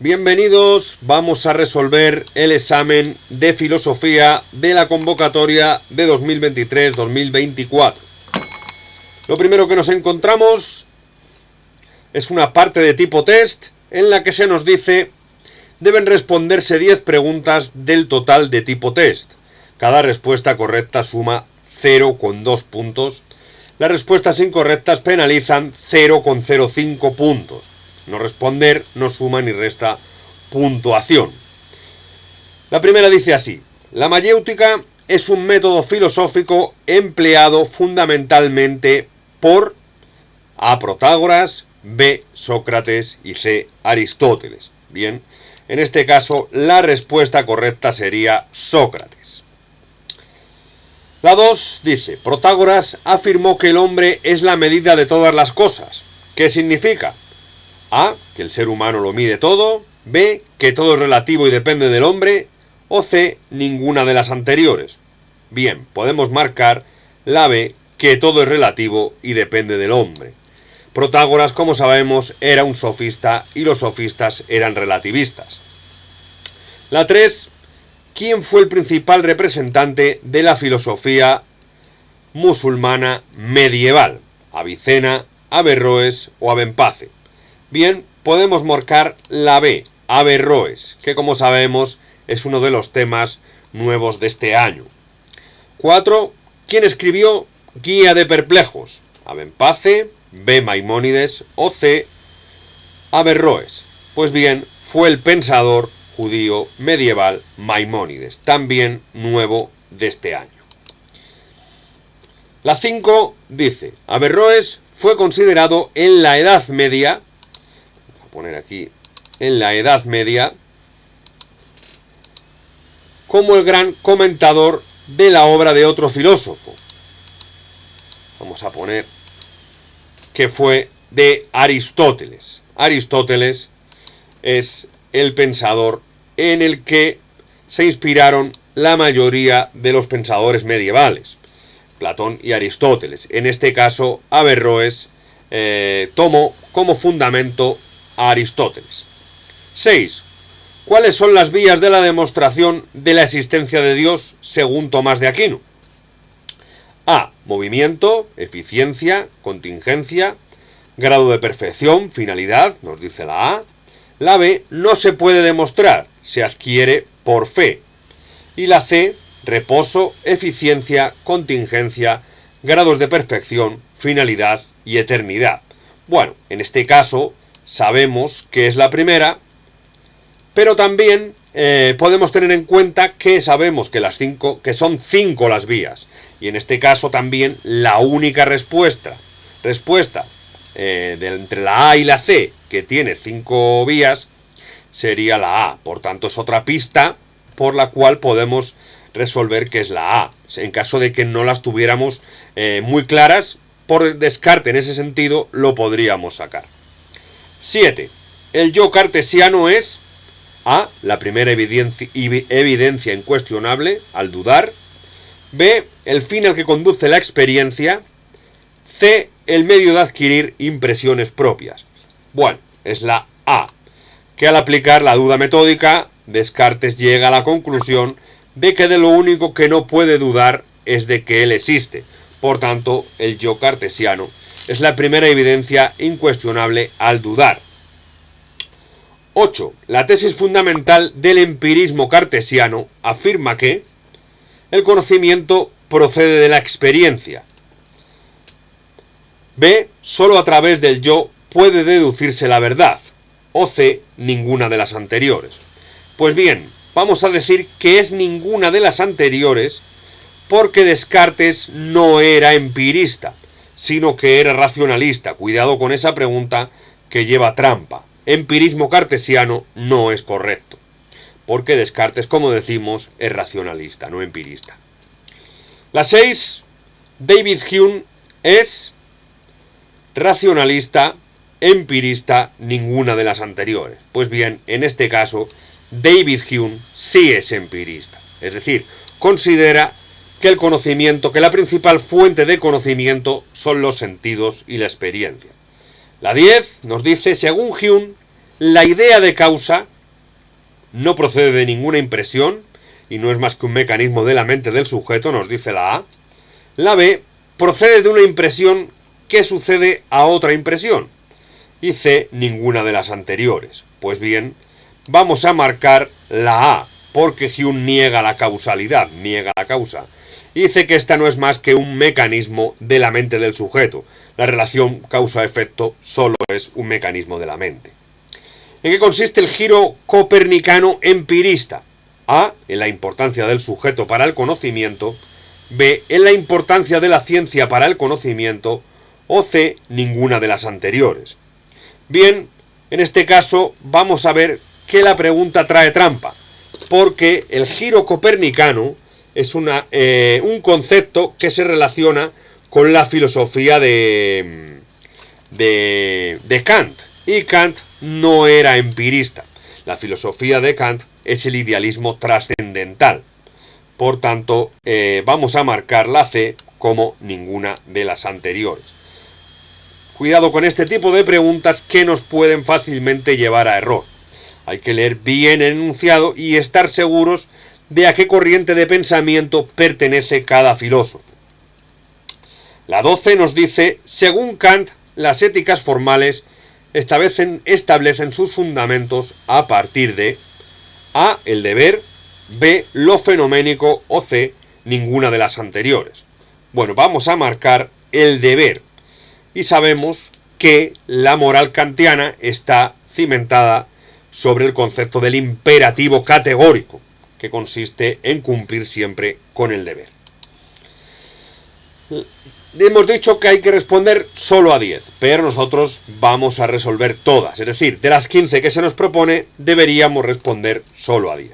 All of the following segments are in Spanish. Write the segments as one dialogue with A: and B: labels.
A: Bienvenidos, vamos a resolver el examen de filosofía de la convocatoria de 2023-2024. Lo primero que nos encontramos es una parte de tipo test en la que se nos dice deben responderse 10 preguntas del total de tipo test. Cada respuesta correcta suma 0,2 puntos. Las respuestas incorrectas penalizan 0,05 puntos. No responder no suma ni resta puntuación. La primera dice así: la mayéutica es un método filosófico empleado fundamentalmente por A. Protágoras, B. Sócrates y C. Aristóteles. Bien, en este caso la respuesta correcta sería Sócrates. La 2 dice: Protágoras afirmó que el hombre es la medida de todas las cosas. ¿Qué significa? A, que el ser humano lo mide todo, B, que todo es relativo y depende del hombre, o C, ninguna de las anteriores. Bien, podemos marcar la B, que todo es relativo y depende del hombre. Protágoras, como sabemos, era un sofista y los sofistas eran relativistas. La 3, ¿quién fue el principal representante de la filosofía musulmana medieval? ¿Avicena, Averroes o Abenpace? Bien, podemos marcar la B, Averroes, que como sabemos es uno de los temas nuevos de este año. 4. ¿Quién escribió Guía de Perplejos? ¿Abenpace, B. Maimónides o C. Averroes? Pues bien, fue el pensador judío medieval Maimónides, también nuevo de este año. La 5 dice: Averroes fue considerado en la Edad Media, poner aquí, en la Edad Media, como el gran comentador de la obra de otro filósofo. Vamos a poner que fue de Aristóteles. Aristóteles es el pensador en el que se inspiraron la mayoría de los pensadores medievales, Platón y Aristóteles. En este caso, Averroes tomó como fundamento a Aristóteles. 6. ¿Cuáles son las vías de la demostración de la existencia de Dios según Tomás de Aquino? A. Movimiento, eficiencia, contingencia, grado de perfección, finalidad, nos dice la A. La B, no se puede demostrar, se adquiere por fe. Y la C, reposo, eficiencia, contingencia, grados de perfección, finalidad y eternidad. Bueno, en este caso sabemos que es la primera, pero también podemos tener en cuenta que sabemos que son 5 las vías, y en este caso también la única respuesta entre la A y la C que tiene 5 vías sería la A. Por tanto, es otra pista por la cual podemos resolver que es la A. En caso de que no las tuviéramos muy claras, por descarte en ese sentido lo podríamos sacar. 7. El yo cartesiano es A. La primera evidencia incuestionable al dudar. B. El fin al que conduce la experiencia. C. El medio de adquirir impresiones propias. Bueno, es la A, que al aplicar la duda metódica, Descartes llega a la conclusión de que de lo único que no puede dudar es de que él existe. Por tanto, el yo cartesiano es la primera evidencia incuestionable al dudar. 8. La tesis fundamental del empirismo cartesiano afirma que el conocimiento procede de la experiencia. B. Solo a través del yo puede deducirse la verdad. O C. Ninguna de las anteriores. Pues bien, vamos a decir que es ninguna de las anteriores porque Descartes no era empirista, sino que era racionalista. Cuidado con esa pregunta que lleva trampa. Empirismo cartesiano no es correcto, porque Descartes, como decimos, es racionalista, no empirista. La 6. David Hume es racionalista, empirista, ninguna de las anteriores. Pues bien, en este caso, David Hume sí es empirista. Es decir, considera que el conocimiento, que la principal fuente de conocimiento son los sentidos y la experiencia. La 10 nos dice, según Hume, la idea de causa, no procede de ninguna impresión y no es más que un mecanismo de la mente del sujeto, nos dice la A. La B procede de una impresión que sucede a otra impresión. Y C, ninguna de las anteriores. Pues bien, vamos a marcar la A, porque Hume niega la causalidad, niega la causa. Y dice que esta no es más que un mecanismo de la mente del sujeto. La relación causa-efecto solo es un mecanismo de la mente. ¿En qué consiste el giro copernicano empirista? A, en la importancia del sujeto para el conocimiento. B, en la importancia de la ciencia para el conocimiento. O C, ninguna de las anteriores. Bien, en este caso vamos a ver que la pregunta trae trampa, porque el giro copernicano es un concepto que se relaciona con la filosofía de Kant. Y Kant no era empirista. La filosofía de Kant es el idealismo trascendental. Por tanto, vamos a marcar la C como ninguna de las anteriores. Cuidado con este tipo de preguntas que nos pueden fácilmente llevar a error. Hay que leer bien el enunciado y estar seguros de a qué corriente de pensamiento pertenece cada filósofo. La 12 nos dice, según Kant, las éticas formales establecen sus fundamentos a partir de A, el deber, B, lo fenoménico o C, ninguna de las anteriores. Bueno, vamos a marcar el deber. Y sabemos que la moral kantiana está cimentada sobre el concepto del imperativo categórico, que consiste en cumplir siempre con el deber. Hemos dicho que hay que responder solo a 10, pero nosotros vamos a resolver todas. Es decir, de las 15 que se nos propone, deberíamos responder solo a 10.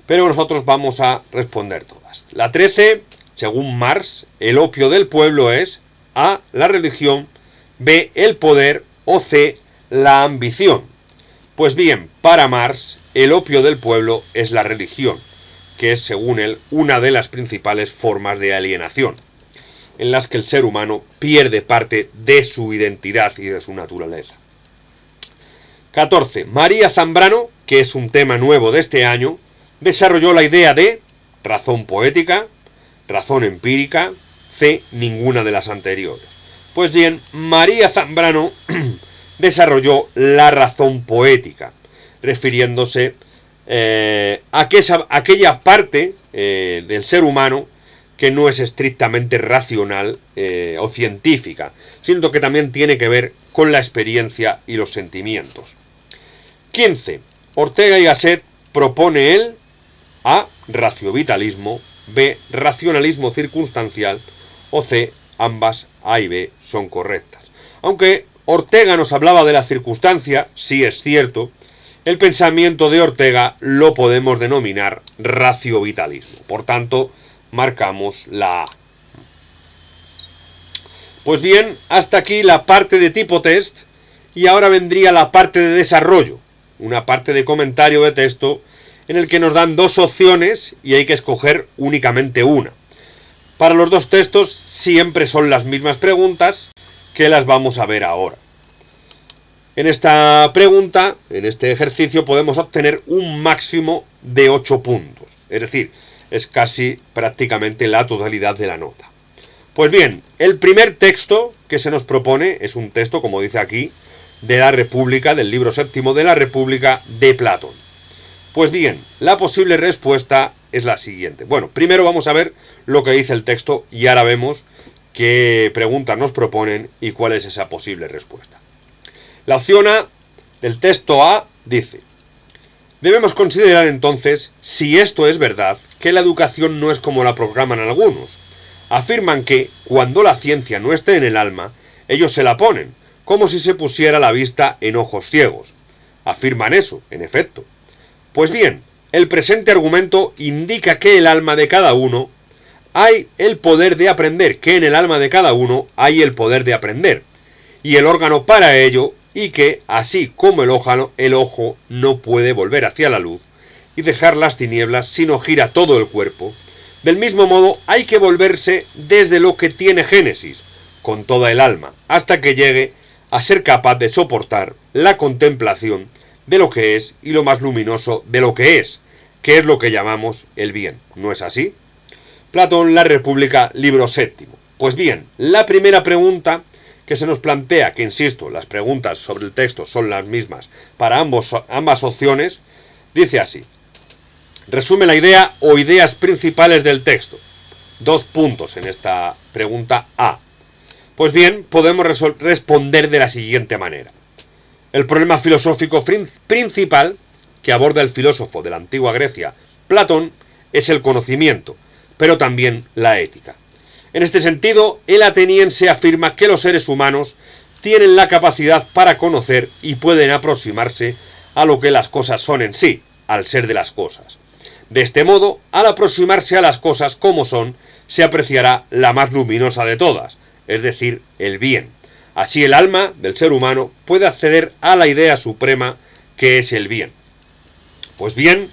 A: Pero nosotros vamos a responder todas. La 13, según Marx, el opio del pueblo es A, la religión, B, el poder o C, la ambición. Pues bien, para Marx, el opio del pueblo es la religión, que es, según él, una de las principales formas de alienación, en las que el ser humano pierde parte de su identidad y de su naturaleza. 14. María Zambrano, que es un tema nuevo de este año, desarrolló la idea de razón poética, razón empírica, C, ninguna de las anteriores. Pues bien, María Zambrano desarrolló la razón poética, refiriéndose a aquella parte del ser humano que no es estrictamente racional o científica, sino que también tiene que ver con la experiencia y los sentimientos. 15. Ortega y Gasset propone el A, raciovitalismo, B, racionalismo circunstancial o C, ambas A y B son correctas. Aunque Ortega nos hablaba de la circunstancia, sí es cierto, el pensamiento de Ortega lo podemos denominar raciovitalismo. Por tanto, marcamos la A. Pues bien, hasta aquí la parte de tipo test y ahora vendría la parte de desarrollo, una parte de comentario de texto en el que nos dan dos opciones y hay que escoger únicamente una. Para los dos textos siempre son las mismas preguntas que las vamos a ver ahora. En esta pregunta, en este ejercicio, podemos obtener un máximo de 8 puntos. Es decir, es casi prácticamente la totalidad de la nota. Pues bien, el primer texto que se nos propone es un texto, como dice aquí, de la República, del libro séptimo de la República de Platón. Pues bien, la posible respuesta es la siguiente. Bueno, primero vamos a ver lo que dice el texto y ahora vemos qué preguntas nos proponen y cuál es esa posible respuesta. La opción A del texto A dice: debemos considerar entonces, si esto es verdad, que la educación no es como la proclaman algunos. Afirman que, cuando la ciencia no esté en el alma, ellos se la ponen, como si se pusiera la vista en ojos ciegos. Afirman eso, en efecto. Pues bien, el presente argumento indica que el alma de cada uno hay el poder de aprender, que en el alma de cada uno hay el poder de aprender, y el órgano para ello, y que, así como el ojo no puede volver hacia la luz y dejar las tinieblas, sino gira todo el cuerpo, del mismo modo hay que volverse desde lo que tiene Génesis, con toda el alma, hasta que llegue a ser capaz de soportar la contemplación de lo que es y lo más luminoso de lo que es lo que llamamos el bien. ¿No es así? Platón, La República, libro séptimo. Pues bien, la primera pregunta que se nos plantea, que insisto, las preguntas sobre el texto son las mismas para ambas opciones, dice así: resume la idea o ideas principales del texto. 2 puntos en esta pregunta A. Pues bien, podemos responder de la siguiente manera. El problema filosófico principal que aborda el filósofo de la antigua Grecia, Platón, es el conocimiento, pero también la ética. En este sentido, el ateniense afirma que los seres humanos tienen la capacidad para conocer y pueden aproximarse a lo que las cosas son en sí, al ser de las cosas. De este modo, al aproximarse a las cosas como son, se apreciará la más luminosa de todas, es decir, el bien. Así el alma del ser humano puede acceder a la idea suprema que es el bien. Pues bien,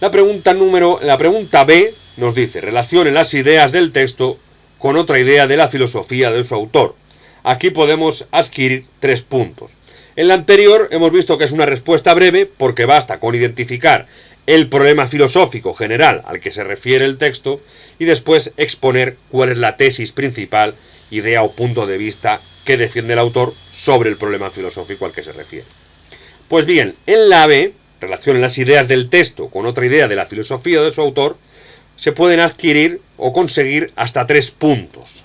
A: la pregunta B nos dice: relacione las ideas del texto con otra idea de la filosofía de su autor. Aquí podemos adquirir 3 puntos. En la anterior hemos visto que es una respuesta breve porque basta con identificar el problema filosófico general al que se refiere el texto y después exponer cuál es la tesis principal, idea o punto de vista que defiende el autor sobre el problema filosófico al que se refiere. Pues bien, en la B, relacionen las ideas del texto con otra idea de la filosofía de su autor, se pueden adquirir o conseguir hasta 3 puntos.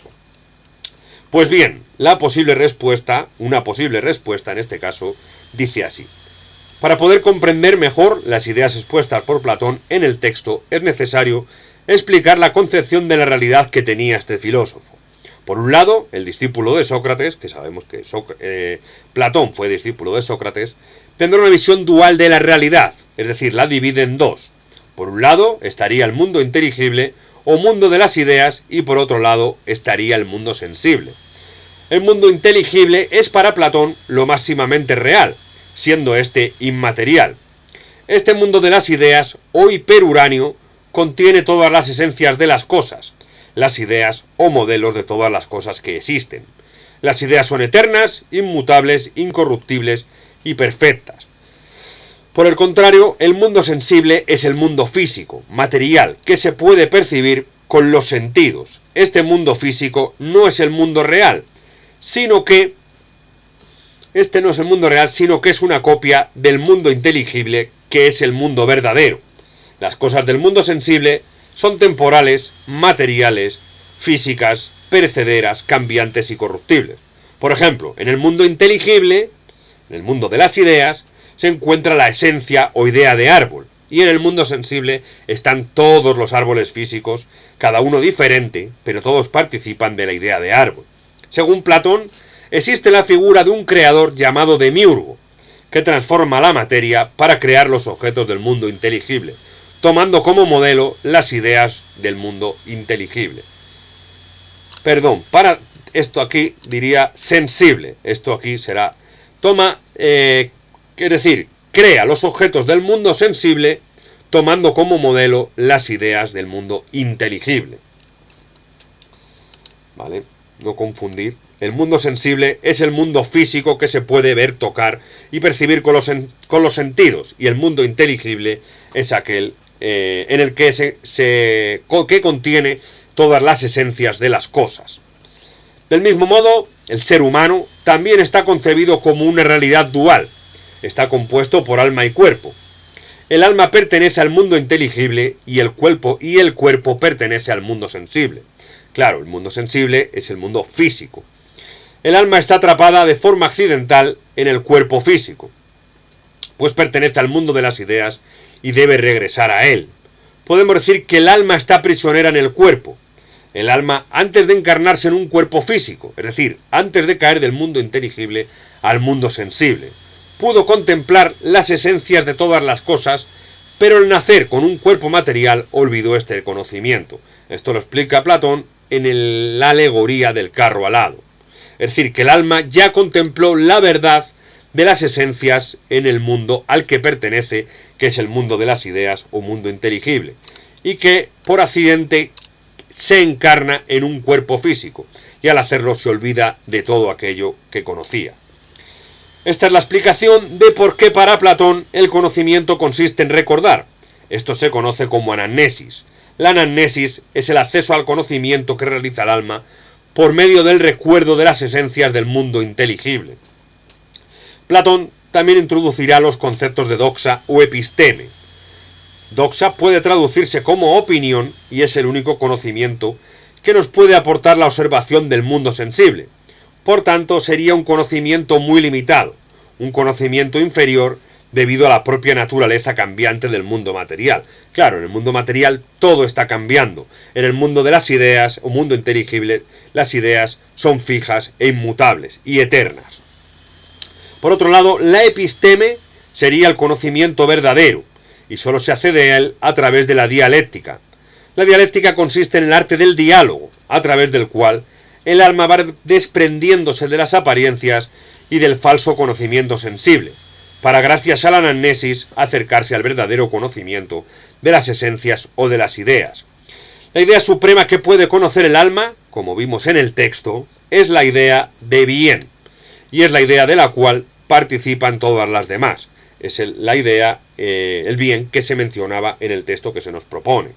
A: Pues bien, una posible respuesta en este caso, dice así: para poder comprender mejor las ideas expuestas por Platón en el texto, es necesario explicar la concepción de la realidad que tenía este filósofo. Por un lado, el discípulo de Sócrates, que sabemos que Platón fue discípulo de Sócrates, tendrá una visión dual de la realidad, es decir, la divide en 2. Por un lado estaría el mundo inteligible o mundo de las ideas y por otro lado estaría el mundo sensible. El mundo inteligible es para Platón lo máximamente real, siendo este inmaterial. Este mundo de las ideas o hiperuráneo contiene todas las esencias de las cosas, las ideas o modelos de todas las cosas que existen. Las ideas son eternas, inmutables, incorruptibles y perfectas. Por el contrario, el mundo sensible es el mundo físico, material, que se puede percibir con los sentidos. Este mundo físico no es el mundo real, sino que es una copia del mundo inteligible, que es el mundo verdadero. Las cosas del mundo sensible son temporales, materiales, físicas, perecederas, cambiantes y corruptibles. Por ejemplo, en el mundo inteligible, en el mundo de las ideas, se encuentra la esencia o idea de árbol, y en el mundo sensible están todos los árboles físicos, cada uno diferente, pero todos participan de la idea de árbol. Según Platón, existe la figura de un creador llamado Demiurgo, que transforma la materia para crear los objetos del mundo inteligible, tomando como modelo las ideas del mundo inteligible. Perdón, para esto aquí diría sensible, esto aquí será es decir, crea los objetos del mundo sensible tomando como modelo las ideas del mundo inteligible. ¿Vale? No confundir. El mundo sensible es el mundo físico que se puede ver, tocar y percibir con los sentidos, y el mundo inteligible es aquel en el que que contiene todas las esencias de las cosas. Del mismo modo, el ser humano también está concebido como una realidad dual. Está compuesto por alma y cuerpo. El alma pertenece al mundo inteligible y el cuerpo pertenece al mundo sensible. Claro, el mundo sensible es el mundo físico. El alma está atrapada de forma accidental en el cuerpo físico, pues pertenece al mundo de las ideas y debe regresar a él. Podemos decir que el alma está prisionera en el cuerpo. El alma, antes de encarnarse en un cuerpo físico, es decir, antes de caer del mundo inteligible al mundo sensible, pudo contemplar las esencias de todas las cosas, pero al nacer con un cuerpo material olvidó este conocimiento. Esto lo explica Platón en la alegoría del carro alado. Es decir, que el alma ya contempló la verdad de las esencias en el mundo al que pertenece, que es el mundo de las ideas o mundo inteligible, y que por accidente se encarna en un cuerpo físico, y al hacerlo se olvida de todo aquello que conocía. Esta es la explicación de por qué para Platón el conocimiento consiste en recordar. Esto se conoce como anamnesis. La anamnesis es el acceso al conocimiento que realiza el alma por medio del recuerdo de las esencias del mundo inteligible. Platón también introducirá los conceptos de doxa o episteme. Doxa puede traducirse como opinión y es el único conocimiento que nos puede aportar la observación del mundo sensible. Por tanto, sería un conocimiento muy limitado, un conocimiento inferior debido a la propia naturaleza cambiante del mundo material. Claro, en el mundo material todo está cambiando. En el mundo de las ideas, o mundo inteligible, las ideas son fijas e inmutables y eternas. Por otro lado, la episteme sería el conocimiento verdadero, y solo se accede a él a través de la dialéctica. La dialéctica consiste en el arte del diálogo, a través del cual el alma va desprendiéndose de las apariencias y del falso conocimiento sensible, para gracias a la anamnesis acercarse al verdadero conocimiento de las esencias o de las ideas. La idea suprema que puede conocer el alma, como vimos en el texto, es la idea de bien, y es la idea de la cual participan todas las demás. Es la idea, el bien que se mencionaba en el texto que se nos propone.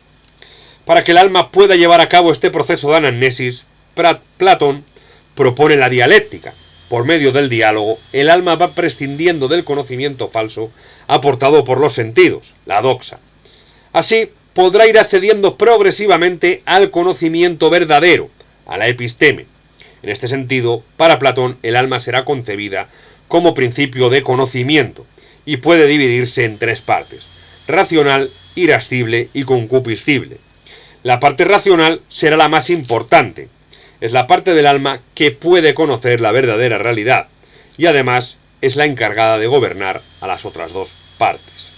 A: Para que el alma pueda llevar a cabo este proceso de anamnesis, Platón propone la dialéctica. Por medio del diálogo, el alma va prescindiendo del conocimiento falso aportado por los sentidos, la doxa. Así, podrá ir accediendo progresivamente al conocimiento verdadero, a la episteme. En este sentido, para Platón, el alma será concebida como principio de conocimiento y puede dividirse en tres partes: racional, irascible y concupiscible. La parte racional será la más importante. Es la parte del alma que puede conocer la verdadera realidad y además es la encargada de gobernar a las otras dos partes.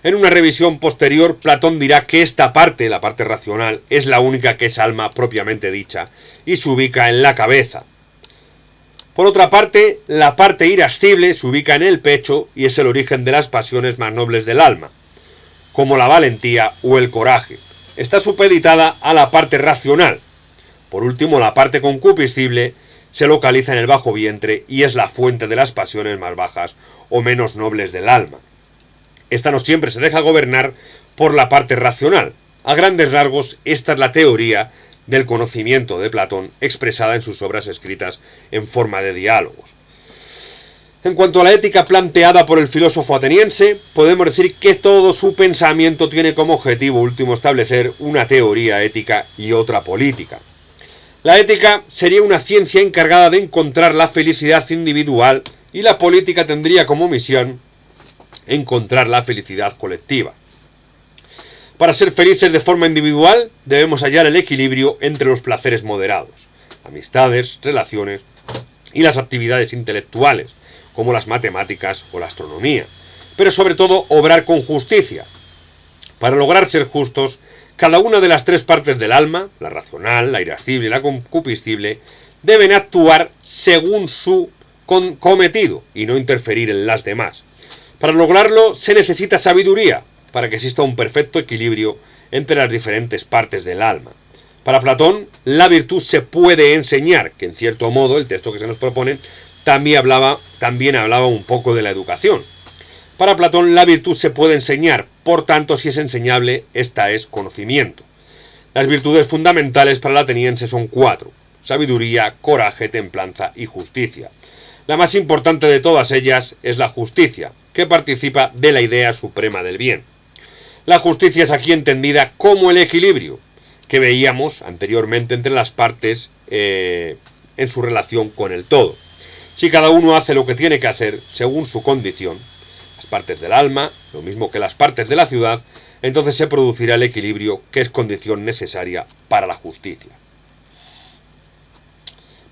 A: En una revisión posterior, Platón dirá que esta parte, la parte racional, es la única que es alma propiamente dicha y se ubica en la cabeza. Por otra parte, la parte irascible se ubica en el pecho y es el origen de las pasiones más nobles del alma, como la valentía o el coraje. Está supeditada a la parte racional. Por último, la parte concupiscible se localiza en el bajo vientre y es la fuente de las pasiones más bajas o menos nobles del alma. Esta no siempre se deja gobernar por la parte racional. A grandes rasgos, esta es la teoría del conocimiento de Platón expresada en sus obras escritas en forma de diálogos. En cuanto a la ética planteada por el filósofo ateniense, podemos decir que todo su pensamiento tiene como objetivo último establecer una teoría ética y otra política. La ética sería una ciencia encargada de encontrar la felicidad individual y la política tendría como misión encontrar la felicidad colectiva. Para ser felices de forma individual, debemos hallar el equilibrio entre los placeres moderados, amistades, relaciones y las actividades intelectuales, como las matemáticas o la astronomía, pero sobre todo obrar con justicia. Para lograr ser justos, cada una de las tres partes del alma, la racional, la irascible y la concupiscible, deben actuar según su cometido y no interferir en las demás. Para lograrlo se necesita sabiduría, para que exista un perfecto equilibrio entre las diferentes partes del alma. Para Platón, la virtud se puede enseñar, que en cierto modo el texto que se nos propone también hablaba un poco de la educación. Para Platón, la virtud se puede enseñar, por tanto, si es enseñable, esta es conocimiento. Las virtudes fundamentales para el ateniense son 4: sabiduría, coraje, templanza y justicia. La más importante de todas ellas es la justicia, que participa de la idea suprema del bien. La justicia es aquí entendida como el equilibrio que veíamos anteriormente entre las partes en su relación con el todo. Si cada uno hace lo que tiene que hacer según su condición, las partes del alma, lo mismo que las partes de la ciudad, entonces se producirá el equilibrio que es condición necesaria para la justicia.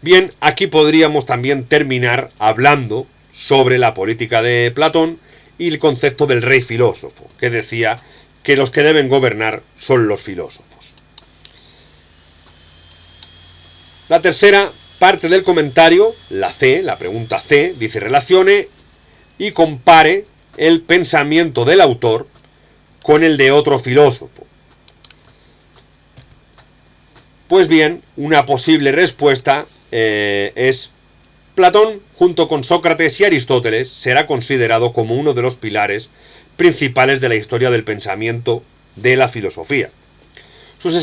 A: Bien, aquí podríamos también terminar hablando sobre la política de Platón y el concepto del rey filósofo, que decía que los que deben gobernar son los filósofos. La tercera parte del comentario, la C, la pregunta C, dice: relacione y compare el pensamiento del autor con el de otro filósofo. Pues bien, una posible respuesta es Platón, junto con Sócrates y Aristóteles, será considerado como uno de los pilares principales de la historia del pensamiento de la filosofía. Sus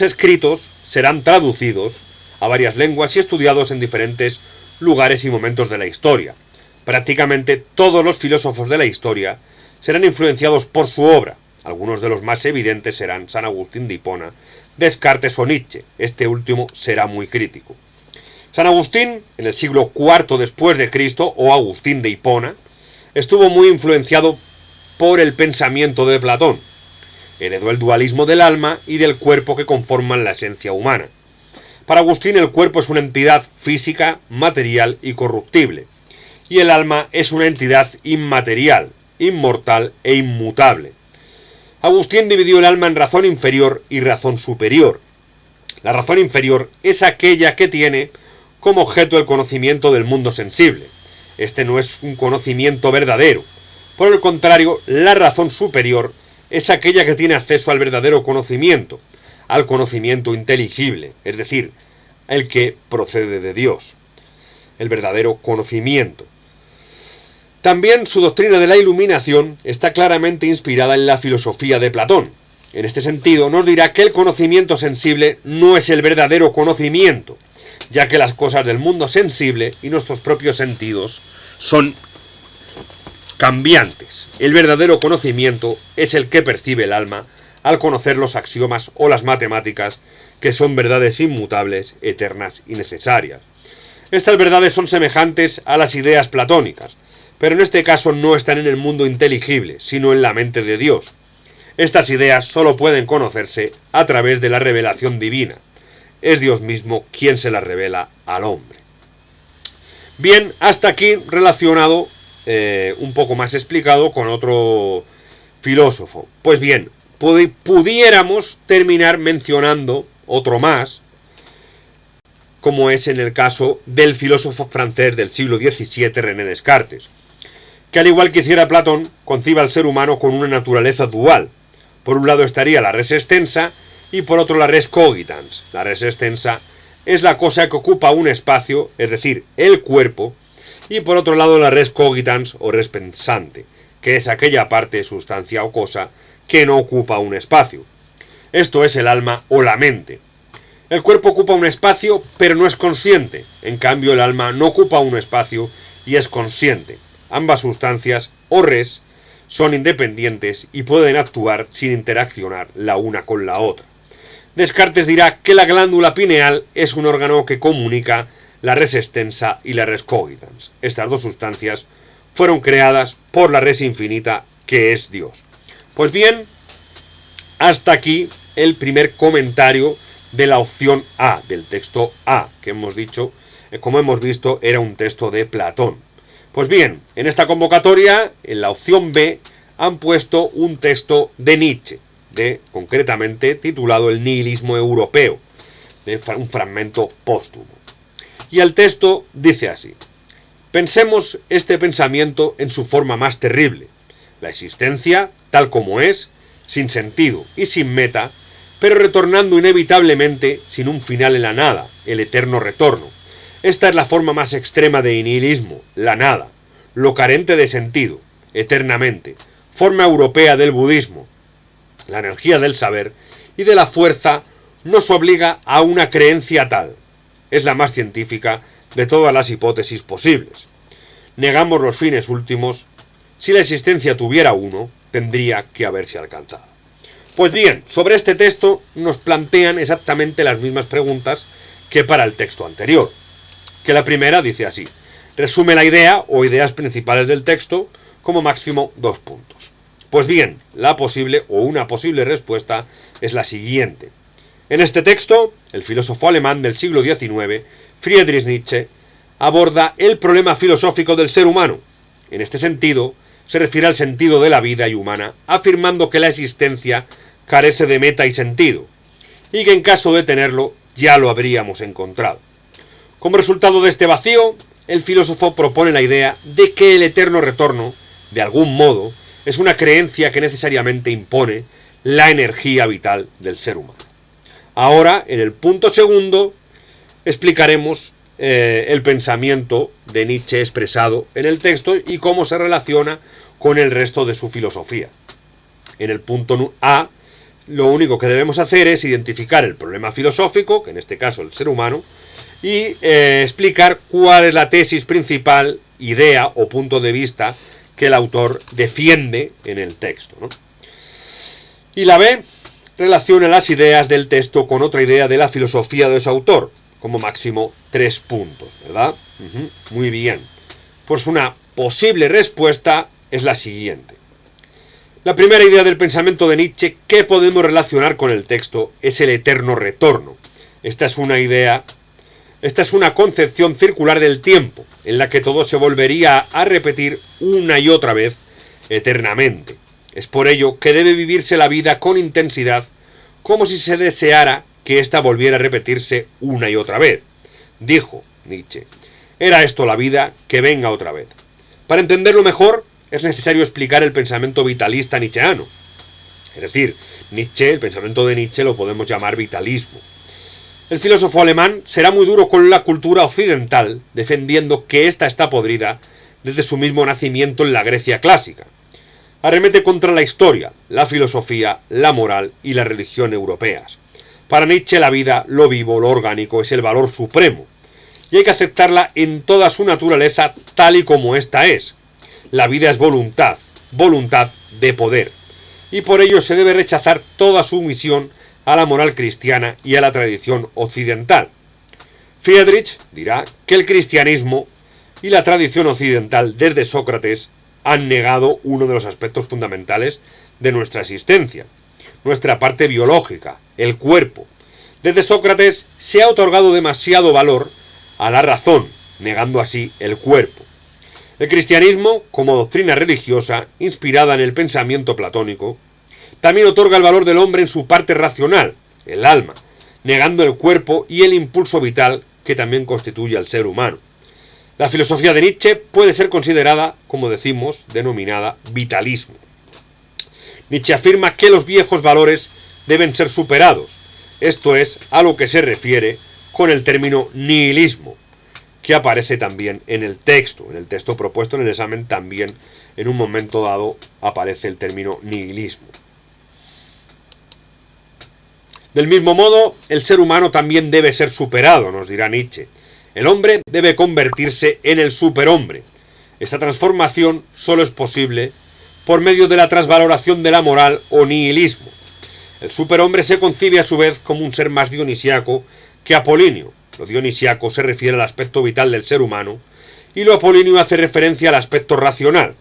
A: escritos serán traducidos a varias lenguas y estudiados en diferentes lugares y momentos de la historia. Prácticamente todos los filósofos de la historia serán influenciados por su obra. Algunos de los más evidentes serán San Agustín de Hipona, Descartes o Nietzsche. Este último será muy crítico. San Agustín, en el siglo IV después de Cristo, o Agustín de Hipona, estuvo muy influenciado por el pensamiento de Platón. Heredó el dualismo del alma y del cuerpo que conforman la esencia humana. Para Agustín el cuerpo es una entidad física, material y corruptible, y el alma es una entidad inmaterial, inmortal e inmutable. Agustín dividió el alma en razón inferior y razón superior. La razón inferior es aquella que tiene como objeto el conocimiento del mundo sensible. Este no es un conocimiento verdadero. Por el contrario, la razón superior es aquella que tiene acceso al verdadero conocimiento, al conocimiento inteligible, es decir, el que procede de Dios, el verdadero conocimiento. También su doctrina de la iluminación está claramente inspirada en la filosofía de Platón. En este sentido, nos dirá que el conocimiento sensible no es el verdadero conocimiento, ya que las cosas del mundo sensible y nuestros propios sentidos son cambiantes. El verdadero conocimiento es el que percibe el alma al conocer los axiomas o las matemáticas, que son verdades inmutables, eternas y necesarias. Estas verdades son semejantes a las ideas platónicas, pero en este caso no están en el mundo inteligible, sino en la mente de Dios. Estas ideas solo pueden conocerse a través de la revelación divina. Es Dios mismo quien se las revela al hombre. Bien, hasta aquí relacionado, un poco más explicado, con otro filósofo. Pues bien, pudiéramos terminar mencionando otro más, como es en el caso del filósofo francés del siglo XVII, René Descartes, que al igual que hiciera Platón, concibe al ser humano con una naturaleza dual. Por un lado estaría la res extensa y por otro la res cogitans. La res extensa es la cosa que ocupa un espacio, es decir, el cuerpo, y por otro lado la res cogitans o res pensante, que es aquella parte, sustancia o cosa que no ocupa un espacio. Esto es el alma o la mente. El cuerpo ocupa un espacio, pero no es consciente. En cambio, el alma no ocupa un espacio y es consciente. Ambas sustancias, o res, son independientes y pueden actuar sin interaccionar la una con la otra. Descartes dirá que la glándula pineal es un órgano que comunica la res extensa y la res cogitans. Estas dos sustancias fueron creadas por la res infinita, que es Dios. Pues bien, hasta aquí el primer comentario de la opción A, del texto A, que hemos dicho, como hemos visto, era un texto de Platón. Pues bien, en esta convocatoria, en la opción B, han puesto un texto de Nietzsche, concretamente titulado El nihilismo europeo, de un fragmento póstumo. Y el texto dice así: pensemos este pensamiento en su forma más terrible, la existencia tal como es, sin sentido y sin meta, pero retornando inevitablemente sin un final en la nada, el eterno retorno. Esta es la forma más extrema de nihilismo, la nada, lo carente de sentido, eternamente, forma europea del budismo. La energía del saber y de la fuerza nos obliga a una creencia tal. Es la más científica de todas las hipótesis posibles. Negamos los fines últimos. Si la existencia tuviera uno, tendría que haberse alcanzado. Pues bien, sobre este texto nos plantean exactamente las mismas preguntas que para el texto anterior. Que la primera dice así: resume la idea o ideas principales del texto, como máximo 2 puntos. Pues bien, una posible respuesta es la siguiente. En este texto, el filósofo alemán del siglo XIX, Friedrich Nietzsche, aborda el problema filosófico del ser humano. En este sentido, se refiere al sentido de la vida humana, afirmando que la existencia carece de meta y sentido, y que en caso de tenerlo, ya lo habríamos encontrado. Como resultado de este vacío, el filósofo propone la idea de que el eterno retorno, de algún modo, es una creencia que necesariamente impone la energía vital del ser humano. Ahora, en el punto segundo, explicaremos el pensamiento de Nietzsche expresado en el texto y cómo se relaciona con el resto de su filosofía. En el punto A, lo único que debemos hacer es identificar el problema filosófico, que en este caso el ser humano, y explicar cuál es la tesis principal, idea o punto de vista que el autor defiende en el texto, ¿no? Y la B relaciona las ideas del texto con otra idea de la filosofía de ese autor, como máximo 3 puntos, ¿verdad? Muy bien. Pues una posible respuesta es la siguiente. La primera idea del pensamiento de Nietzsche que podemos relacionar con el texto es el eterno retorno. Esta es una concepción circular del tiempo, en la que todo se volvería a repetir una y otra vez eternamente. Es por ello que debe vivirse la vida con intensidad, como si se deseara que ésta volviera a repetirse una y otra vez. Dijo Nietzsche, ¿era esto la vida? Que venga otra vez. Para entenderlo mejor, es necesario explicar el pensamiento vitalista nietzscheano. Es decir, el pensamiento de Nietzsche lo podemos llamar vitalismo. El filósofo alemán será muy duro con la cultura occidental, defendiendo que ésta está podrida desde su mismo nacimiento en la Grecia clásica. Arremete contra la historia, la filosofía, la moral y la religión europeas. Para Nietzsche la vida, lo vivo, lo orgánico, es el valor supremo, y hay que aceptarla en toda su naturaleza tal y como ésta es. La vida es voluntad, voluntad de poder, y por ello se debe rechazar toda sumisión a la moral cristiana y a la tradición occidental. Friedrich dirá que el cristianismo y la tradición occidental desde Sócrates han negado uno de los aspectos fundamentales de nuestra existencia, nuestra parte biológica, el cuerpo. Desde Sócrates se ha otorgado demasiado valor a la razón, negando así el cuerpo. El cristianismo, como doctrina religiosa inspirada en el pensamiento platónico, también otorga el valor del hombre en su parte racional, el alma, negando el cuerpo y el impulso vital que también constituye al ser humano. La filosofía de Nietzsche puede ser considerada, como decimos, denominada vitalismo. Nietzsche afirma que los viejos valores deben ser superados. Esto es a lo que se refiere con el término nihilismo, que aparece también en el texto propuesto en el examen también en un momento dado aparece el término nihilismo. Del mismo modo, el ser humano también debe ser superado, nos dirá Nietzsche. El hombre debe convertirse en el superhombre. Esta transformación solo es posible por medio de la transvaloración de la moral o nihilismo. El superhombre se concibe a su vez como un ser más dionisiaco que apolíneo. Lo dionisiaco se refiere al aspecto vital del ser humano y lo apolíneo hace referencia al aspecto racional.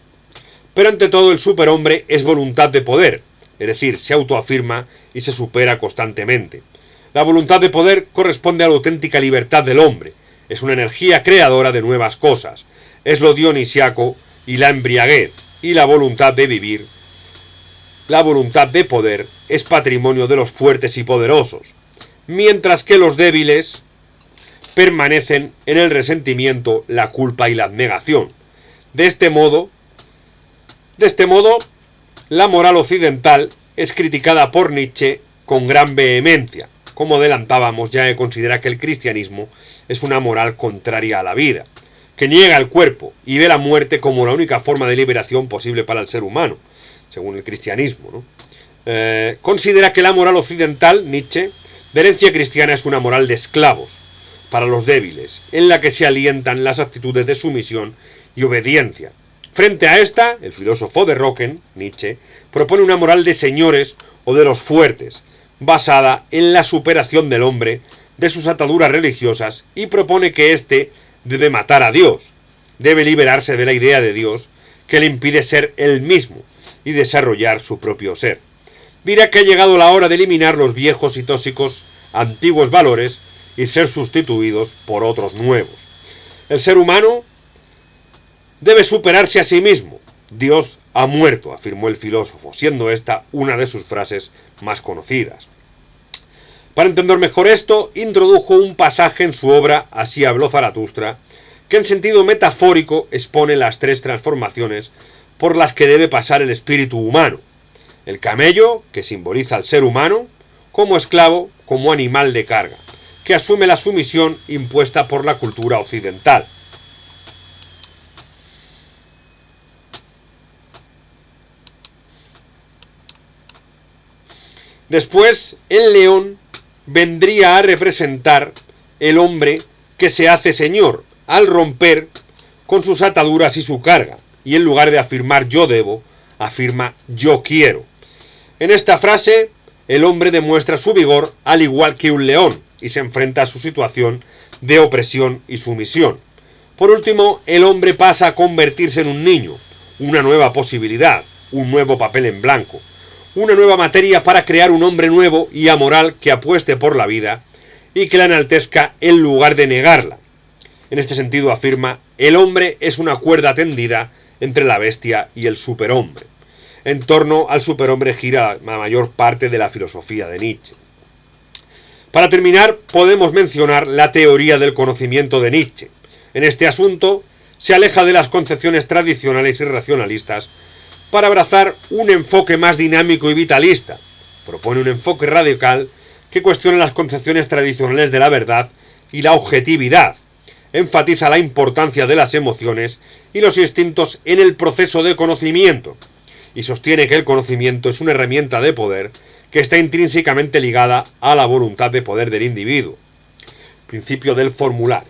A: Pero ante todo el superhombre es voluntad de poder, es decir, se autoafirma y se supera constantemente. La voluntad de poder corresponde a la auténtica libertad del hombre, es una energía creadora de nuevas cosas, es lo dionisiaco y la embriaguez, y la voluntad de vivir. La voluntad de poder es patrimonio de los fuertes y poderosos, mientras que los débiles permanecen en el resentimiento, la culpa y la abnegación. De este modo, la moral occidental es criticada por Nietzsche con gran vehemencia. Como adelantábamos, ya que considera que el cristianismo es una moral contraria a la vida, que niega el cuerpo y ve la muerte como la única forma de liberación posible para el ser humano, según el cristianismo, ¿no? Considera que la moral occidental, Nietzsche, de herencia cristiana es una moral de esclavos, para los débiles, en la que se alientan las actitudes de sumisión y obediencia. Frente a esta, el filósofo de Rocken, Nietzsche, propone una moral de señores o de los fuertes, basada en la superación del hombre de sus ataduras religiosas y propone que éste debe matar a Dios, debe liberarse de la idea de Dios que le impide ser él mismo y desarrollar su propio ser. Dirá que ha llegado la hora de eliminar los viejos y tóxicos antiguos valores y ser sustituidos por otros nuevos. El ser humano debe superarse a sí mismo. Dios ha muerto, afirmó el filósofo, siendo esta una de sus frases más conocidas. Para entender mejor esto, introdujo un pasaje en su obra Así habló Zaratustra, que en sentido metafórico expone las 3 transformaciones por las que debe pasar el espíritu humano. El camello, que simboliza al ser humano, como esclavo, como animal de carga, que asume la sumisión impuesta por la cultura occidental. Después, el león vendría a representar el hombre que se hace señor, al romper con sus ataduras y su carga, y en lugar de afirmar yo debo, afirma yo quiero. En esta frase, el hombre demuestra su vigor al igual que un león, y se enfrenta a su situación de opresión y sumisión. Por último, el hombre pasa a convertirse en un niño, una nueva posibilidad, un nuevo papel en blanco, una nueva materia para crear un hombre nuevo y amoral que apueste por la vida y que la enaltezca en lugar de negarla. En este sentido afirma, el hombre es una cuerda tendida entre la bestia y el superhombre. En torno al superhombre gira la mayor parte de la filosofía de Nietzsche. Para terminar, podemos mencionar la teoría del conocimiento de Nietzsche. En este asunto, se aleja de las concepciones tradicionales y racionalistas para abrazar un enfoque más dinámico y vitalista. Propone un enfoque radical que cuestiona las concepciones tradicionales de la verdad y la objetividad. Enfatiza la importancia de las emociones y los instintos en el proceso de conocimiento y sostiene que el conocimiento es una herramienta de poder que está intrínsecamente ligada a la voluntad de poder del individuo. Principio del formulario.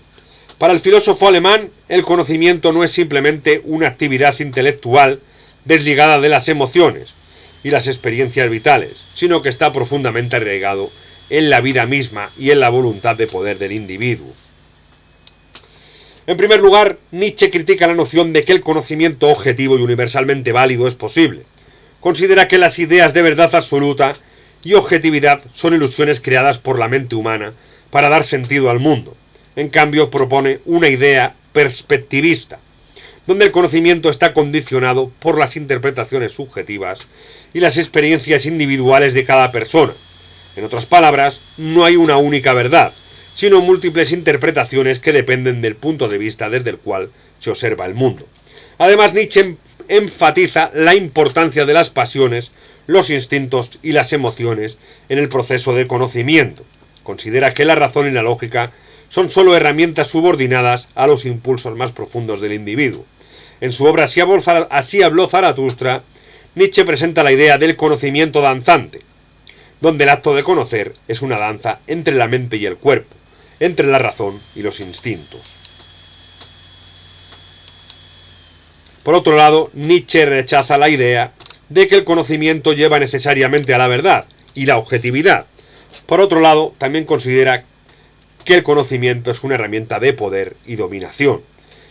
A: Para el filósofo alemán, el conocimiento no es simplemente una actividad intelectual desligada de las emociones y las experiencias vitales, sino que está profundamente arraigado en la vida misma y en la voluntad de poder del individuo. En primer lugar, Nietzsche critica la noción de que el conocimiento objetivo y universalmente válido es posible. Considera que las ideas de verdad absoluta y objetividad son ilusiones creadas por la mente humana para dar sentido al mundo. En cambio, propone una idea perspectivista, donde el conocimiento está condicionado por las interpretaciones subjetivas y las experiencias individuales de cada persona. En otras palabras, no hay una única verdad, sino múltiples interpretaciones que dependen del punto de vista desde el cual se observa el mundo. Además, Nietzsche enfatiza la importancia de las pasiones, los instintos y las emociones en el proceso de conocimiento. Considera que la razón y la lógica son solo herramientas subordinadas a los impulsos más profundos del individuo. En su obra Así habló Zaratustra, Nietzsche presenta la idea del conocimiento danzante, donde el acto de conocer es una danza entre la mente y el cuerpo, entre la razón y los instintos. Por otro lado, Nietzsche rechaza la idea de que el conocimiento lleva necesariamente a la verdad y la objetividad. Por otro lado, también considera que el conocimiento es una herramienta de poder y dominación.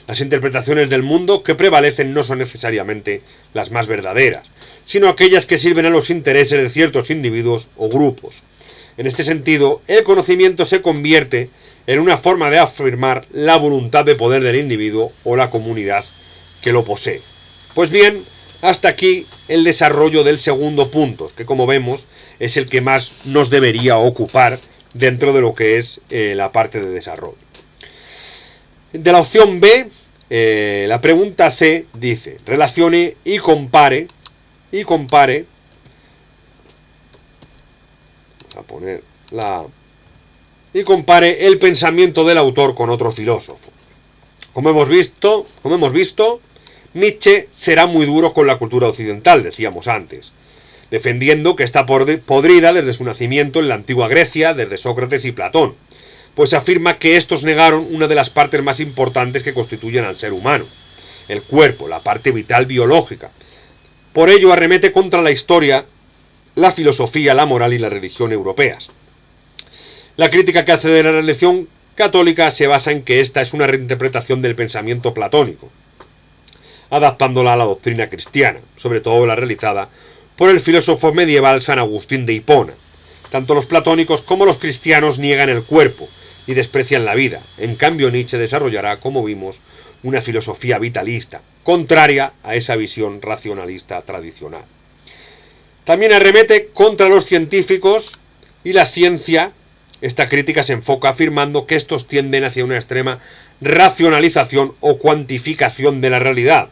A: Las interpretaciones del mundo que prevalecen no son necesariamente las más verdaderas, sino aquellas que sirven a los intereses de ciertos individuos o grupos. En este sentido, el conocimiento se convierte en una forma de afirmar la voluntad de poder del individuo o la comunidad que lo posee. Pues bien, hasta aquí el desarrollo del segundo punto, que como vemos es el que más nos debería ocupar dentro de lo que es la parte de desarrollo. De la opción B, la pregunta C dice, relacione y compare, vamos a poner y compare el pensamiento del autor con otro filósofo. Como hemos visto, Nietzsche será muy duro con la cultura occidental, decíamos antes, defendiendo que está podrida desde su nacimiento en la antigua Grecia, desde Sócrates y Platón, pues afirma que estos negaron una de las partes más importantes que constituyen al ser humano, el cuerpo, la parte vital biológica. Por ello arremete contra la historia, la filosofía, la moral y la religión europeas. La crítica que hace de la religión católica se basa en que esta es una reinterpretación del pensamiento platónico, adaptándola a la doctrina cristiana, sobre todo la realizada por el filósofo medieval San Agustín de Hipona. Tanto los platónicos como los cristianos niegan el cuerpo y desprecian la vida. En cambio, Nietzsche desarrollará, como vimos, una filosofía vitalista, contraria a esa visión racionalista tradicional. También arremete contra los científicos y la ciencia. Esta crítica se enfoca afirmando que estos tienden hacia una extrema racionalización o cuantificación de la realidad,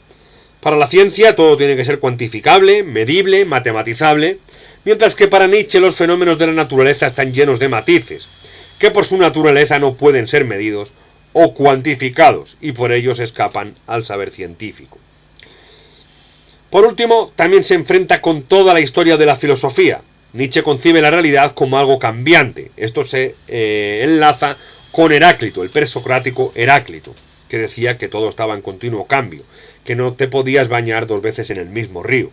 A: Para la ciencia todo tiene que ser cuantificable, medible, matematizable, mientras que para Nietzsche los fenómenos de la naturaleza están llenos de matices, que por su naturaleza no pueden ser medidos o cuantificados, y por ello se escapan al saber científico. Por último, también se enfrenta con toda la historia de la filosofía. Nietzsche concibe la realidad como algo cambiante. Esto se enlaza con Heráclito, el presocrático Heráclito, que decía que todo estaba en continuo cambio, que no te podías bañar 2 veces en el mismo río.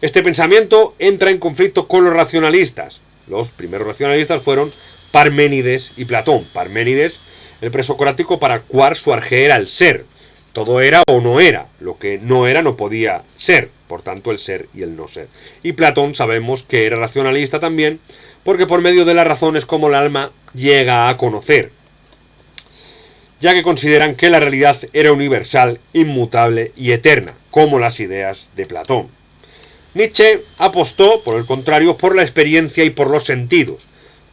A: Este pensamiento entra en conflicto con los racionalistas. Los primeros racionalistas fueron Parménides y Platón. Parménides, el presocrático, para cual su arjé era el ser. Todo era o no era. Lo que no era no podía ser. Por tanto, el ser y el no ser. Y Platón sabemos que era racionalista también, porque por medio de la razón es como el alma llega a conocer, ya que consideran que la realidad era universal, inmutable y eterna, como las ideas de Platón. Nietzsche apostó, por el contrario, por la experiencia y por los sentidos,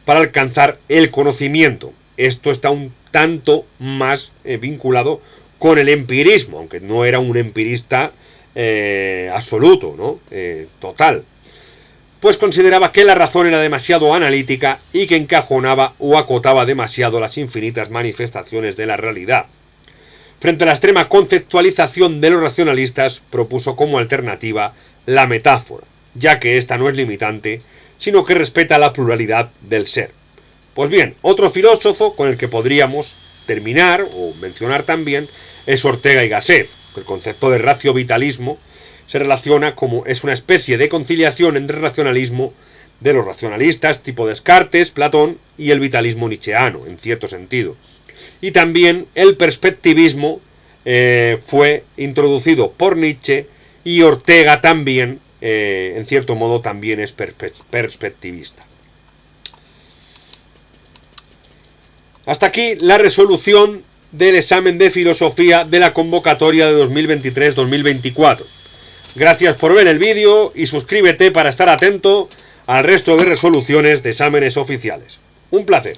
A: para alcanzar el conocimiento. Esto está un tanto más vinculado con el empirismo, aunque no era un empirista absoluto, ¿no? Total. Pues consideraba que la razón era demasiado analítica y que encajonaba o acotaba demasiado las infinitas manifestaciones de la realidad. Frente a la extrema conceptualización de los racionalistas, propuso como alternativa la metáfora, ya que esta no es limitante, sino que respeta la pluralidad del ser. Pues bien, otro filósofo con el que podríamos terminar o mencionar también es Ortega y Gasset. El concepto de racio-vitalismo se relaciona como es una especie de conciliación entre el racionalismo de los racionalistas tipo Descartes, Platón y el vitalismo nietzscheano, en cierto sentido. Y también el perspectivismo fue introducido por Nietzsche, y Ortega también, en cierto modo, también es perspectivista. Hasta aquí la resolución del examen de filosofía de la convocatoria de 2023-2024. Gracias por ver el vídeo y suscríbete para estar atento al resto de resoluciones de exámenes oficiales. Un placer.